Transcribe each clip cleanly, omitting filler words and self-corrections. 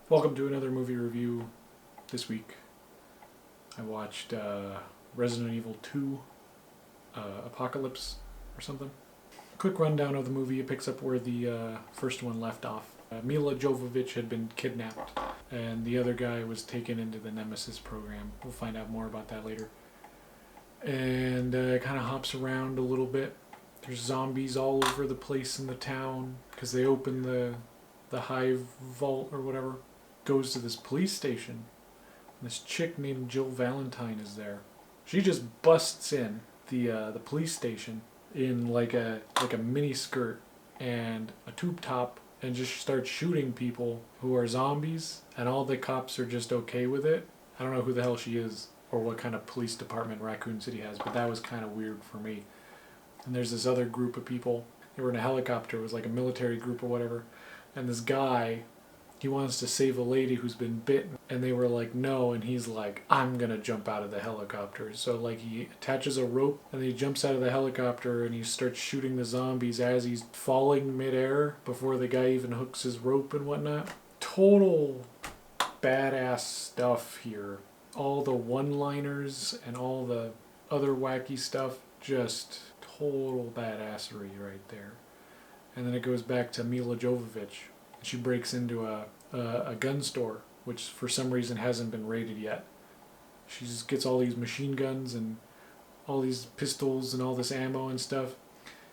Welcome to another movie review. This week I watched Resident Evil 2 Apocalypse or something. Quick rundown of the movie. It picks up where the first one left off. Milla Jovovich had been kidnapped and the other guy was taken into the Nemesis program. We'll find out more about that later. And it kind of hops around a little bit. There's zombies all over the place in the town because they open the hive vault or whatever. Goes to this police station. This chick named Jill Valentine is there. She just busts in the police station in like a mini skirt and a tube top and just starts shooting people who are zombies, and all the cops are just okay with it. I don't know who the hell she is or what kind of police department Raccoon City has, but that was kind of weird for me. And there's this other group of people. They were in a helicopter. It was like a military group or whatever. And this guy, he wants to save a lady who's been bitten, and they were like, no, and he's like, I'm gonna jump out of the helicopter. So like he attaches a rope and then he jumps out of the helicopter and he starts shooting the zombies as he's falling midair before the guy even hooks his rope and whatnot. Total badass stuff here. All the one-liners and all the other wacky stuff, just total badassery right there. And then it goes back to Milla Jovovich. She breaks into a gun store, which for some reason hasn't been raided yet. She just gets all these machine guns and all these pistols and all this ammo and stuff.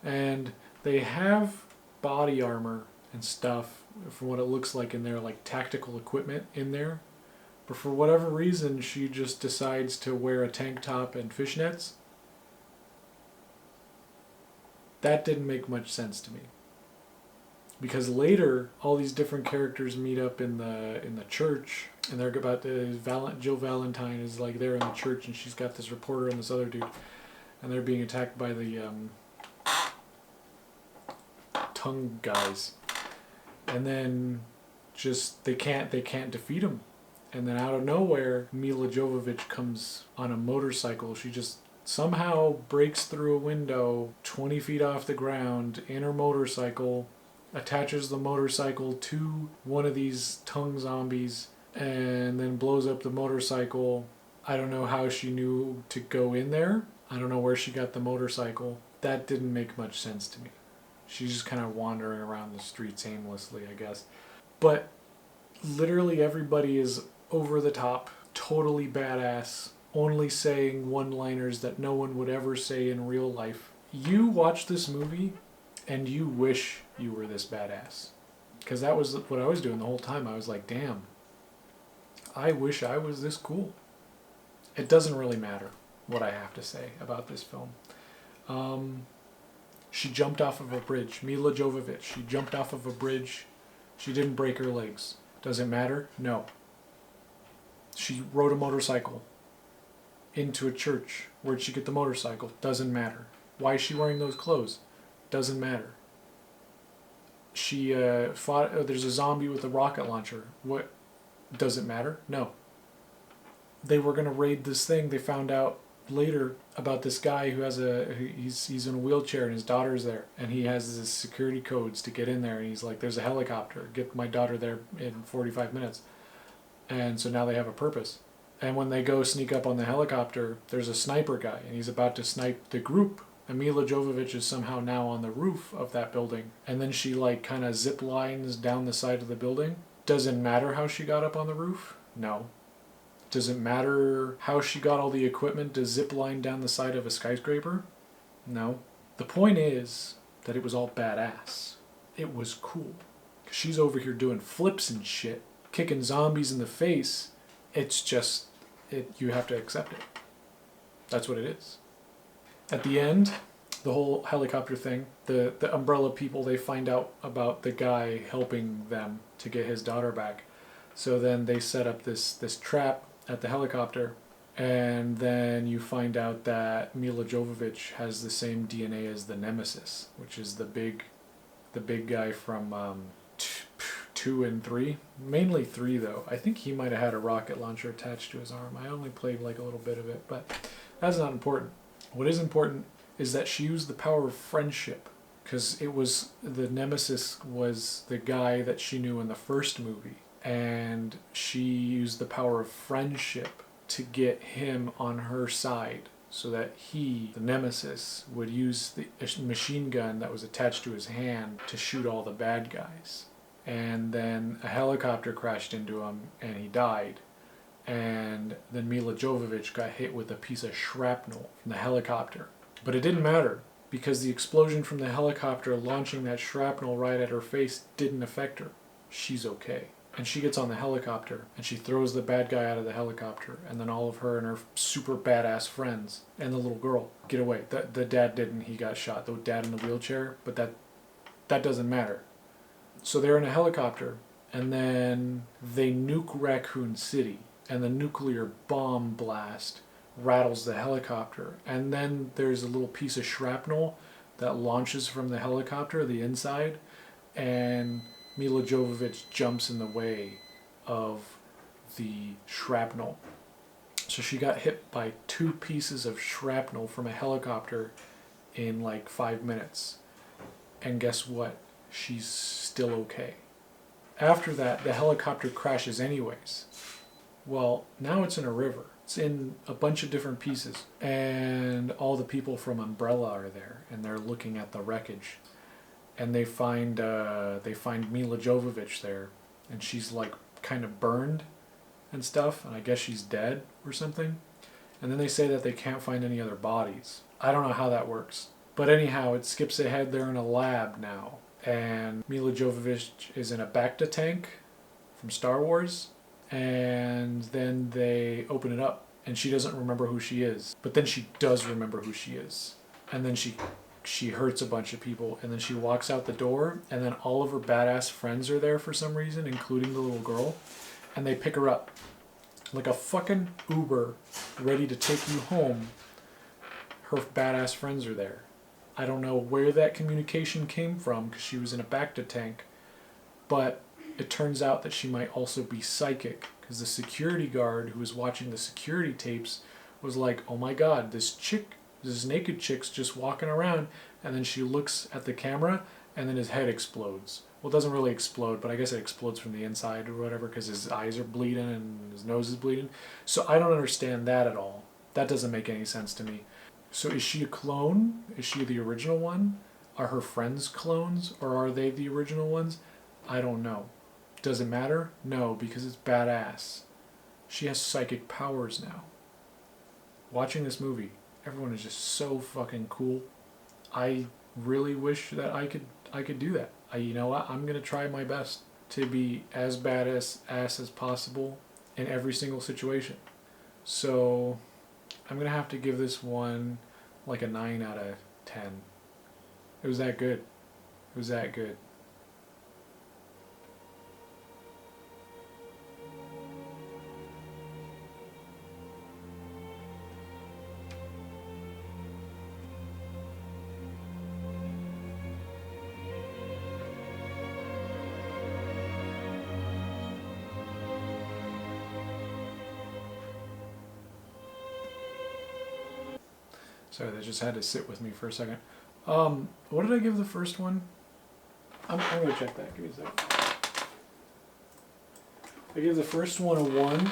And they have body armor and stuff, from what it looks like in there, like tactical equipment in there. But for whatever reason, she just decides to wear a tank top and fishnets. That didn't make much sense to me. Because later, all these different characters meet up in the church, and they're about to, Jill Valentine is like there in the church, and she's got this reporter and this other dude, and they're being attacked by the tongue guys, and then just they can't defeat them, and then out of nowhere, Milla Jovovich comes on a motorcycle. She just somehow breaks through a window 20 feet off the ground in her motorcycle, attaches the motorcycle to one of these tongue zombies, and then blows up the motorcycle. I don't know how she knew to go in there. I don't know where she got the motorcycle. That didn't make much sense to me. She's just kind of wandering around the streets aimlessly, I guess. But literally everybody is over the top, totally badass, only saying one-liners that no one would ever say in real life. You watch this movie and you wish you were this badass. Because that was what I was doing the whole time. I was like, damn, I wish I was this cool. It doesn't really matter what I have to say about this film. She jumped off of a bridge. Milla Jovovich, she jumped off of a bridge. She didn't break her legs. Does it matter? No. She rode a motorcycle into a church. Where'd she get the motorcycle? Doesn't matter. Why is she wearing those clothes? Doesn't matter. She fought. There's a zombie with a rocket launcher. What? Does it matter? No. They were gonna raid this thing. They found out later about this guy who has he's in a wheelchair and his daughter's there, and he has his security codes to get in there. And he's like, "There's a helicopter. Get my daughter there in 45 minutes." And so now they have a purpose. And when they go sneak up on the helicopter, there's a sniper guy, and he's about to snipe the group. And Milla Jovovich is somehow now on the roof of that building. And then she like kind of zip lines down the side of the building. Doesn't matter how she got up on the roof? No. Does it matter how she got all the equipment to zip line down the side of a skyscraper? No. The point is that it was all badass. It was cool. She's over here doing flips and shit, kicking zombies in the face. It's just, you have to accept it. That's what it is. At the end, the whole helicopter thing, the umbrella people, they find out about the guy helping them to get his daughter back. So then they set up this trap at the helicopter, and then you find out that Milla Jovovich has the same DNA as the Nemesis, which is the big guy from 2 and 3. Mainly 3 though. I think he might have had a rocket launcher attached to his arm. I only played like a little bit of it, but that's not important. What is important is that she used the power of friendship, because it was the Nemesis was the guy that she knew in the first movie, and she used the power of friendship to get him on her side so that he, the nemesis, would use the machine gun that was attached to his hand to shoot all the bad guys. And then a helicopter crashed into him and he died. And then Milla Jovovich got hit with a piece of shrapnel from the helicopter. But it didn't matter, because the explosion from the helicopter launching that shrapnel right at her face didn't affect her. She's okay. And she gets on the helicopter, and she throws the bad guy out of the helicopter, and then all of her and her super badass friends and the little girl get away. The dad didn't, he got shot. The dad in the wheelchair, but that doesn't matter. So they're in a helicopter, and then they nuke Raccoon City, and the nuclear bomb blast rattles the helicopter. And then there's a little piece of shrapnel that launches from the helicopter, the inside, and Milla Jovovich jumps in the way of the shrapnel. So she got hit by 2 pieces of shrapnel from a helicopter in like 5 minutes. And guess what? She's still okay. After that, the helicopter crashes anyways. Well, now it's in a river. It's in a bunch of different pieces. And all the people from Umbrella are there, and they're looking at the wreckage. And they find Milla Jovovich there, and she's like kind of burned and stuff, and I guess she's dead or something. And then they say that they can't find any other bodies. I don't know how that works. But anyhow, it skips ahead. They're in a lab now, and Milla Jovovich is in a Bacta tank from Star Wars, and then they open it up, and she doesn't remember who she is. But then she does remember who she is. And then she hurts a bunch of people, and then she walks out the door, and then all of her badass friends are there for some reason, including the little girl, and they pick her up like a fucking Uber ready to take you home. Her badass friends are there. I don't know where that communication came from, because she was in a Bacta tank, but it turns out that she might also be psychic, because the security guard who was watching the security tapes was like, oh my god, this naked chick's just walking around, and then she looks at the camera, and then his head explodes. Well, it doesn't really explode, but I guess it explodes from the inside or whatever, because his eyes are bleeding and his nose is bleeding. So I don't understand that at all. That doesn't make any sense to me. So is she a clone? Is she the original one? Are her friends clones, or are they the original ones? I don't know. Does it matter? No, because it's badass. She has psychic powers now. Watching this movie, everyone is just so fucking cool. I really wish that I could do that. You know what? I'm gonna try my best to be as badass as possible in every single situation. So I'm gonna have to give this one like a 9 out of 10. It was that good. It was that good. Sorry, that just had to sit with me for a second. What did I give the first one? I'm going to check that. Give me a second. I gave the first one a 1.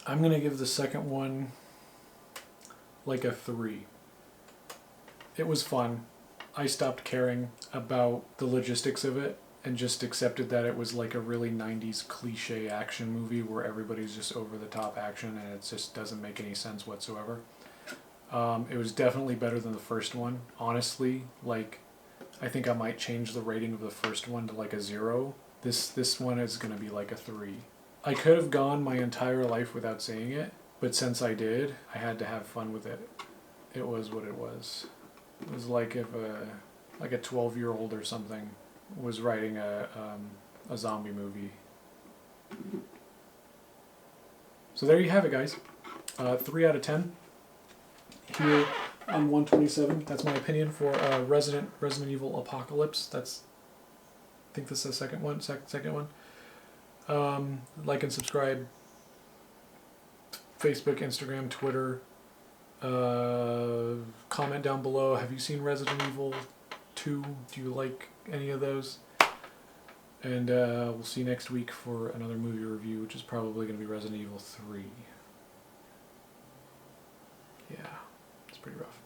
I'm going to give the second one like a 3. It was fun. I stopped caring about the logistics of it and just accepted that it was like a really 90s cliche action movie where everybody's just over the top action and it just doesn't make any sense whatsoever. It was definitely better than the first one. Honestly, like, I think I might change the rating of the first one to like a 0. This one is going to be like a 3. I could have gone my entire life without seeing it, but since I did, I had to have fun with it. It was what it was. It was like if a 12-year-old or something was writing a zombie movie. So there you have it, guys. 3 out of 10. Here on 127. That's my opinion for Resident Evil Apocalypse. I think this is the second one. Second one. Like and subscribe. Facebook, Instagram, Twitter. Comment down below. Have you seen Resident Evil 2? 2. Do you like any of those? And we'll see you next week for another movie review, which is probably going to be Resident Evil 3. Yeah, it's pretty rough.